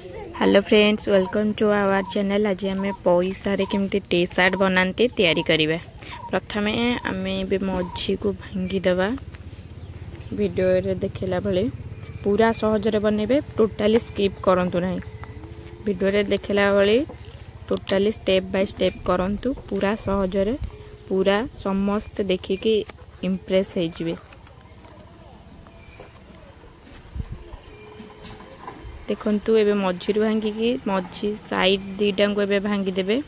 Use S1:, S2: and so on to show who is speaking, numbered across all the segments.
S1: Hello friends, welcome to our channel. आज आम पैसा केमती टी सार्ट बनाते तैयारी करिबा। प्रथम आम मझी को भांगीदबा। वीडियो रे देखला भले पूरा सहजरे बनइबे, टोटाली स्किप करंतु नहीं। वीडियो रे देखला भले टोटाली स्टेप बाय स्टेप करंतु, पूरा सहजरे पूरा समस्त देखिकी इम्प्रेस हो जिवे। देखंतु एबे मझी भांगिकी मझी साइड दीटा को एबे भांगी देबे।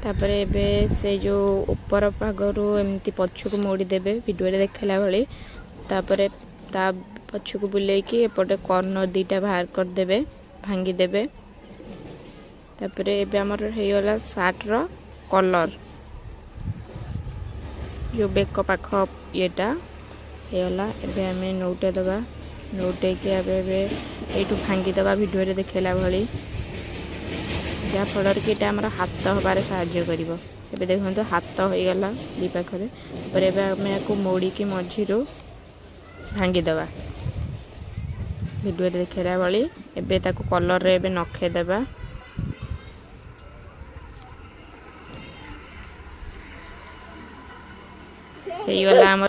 S1: तापरे एबे से जो ऊपर पागरु एमती पछकु मोड़ी देबे वीडियो रे देखला भले। तापरे ता पछकु बुलेकी एपटे कॉर्नर दीटा बाहर कर देबे, भांगी देबे। तापरे एबे हमर हेयला सार्ट रो कलर जो बेक पाख येटा हेला। एबे हमें नोटे दबा, नोटे के एबे एटू भांगी दबा वीडियो रे देखला भली, जा फलर के एटा हमर हाथ हबारे सहाय्य करिवो। एबे देखंतो हाथ हो गला दी पाखरे। पर एबे हमें को मोड़ी के मझी रो भांगी दबा वीडियो रे देखला भली। एबे ताको कलर रे एबे नखे दबा। हेयला हमर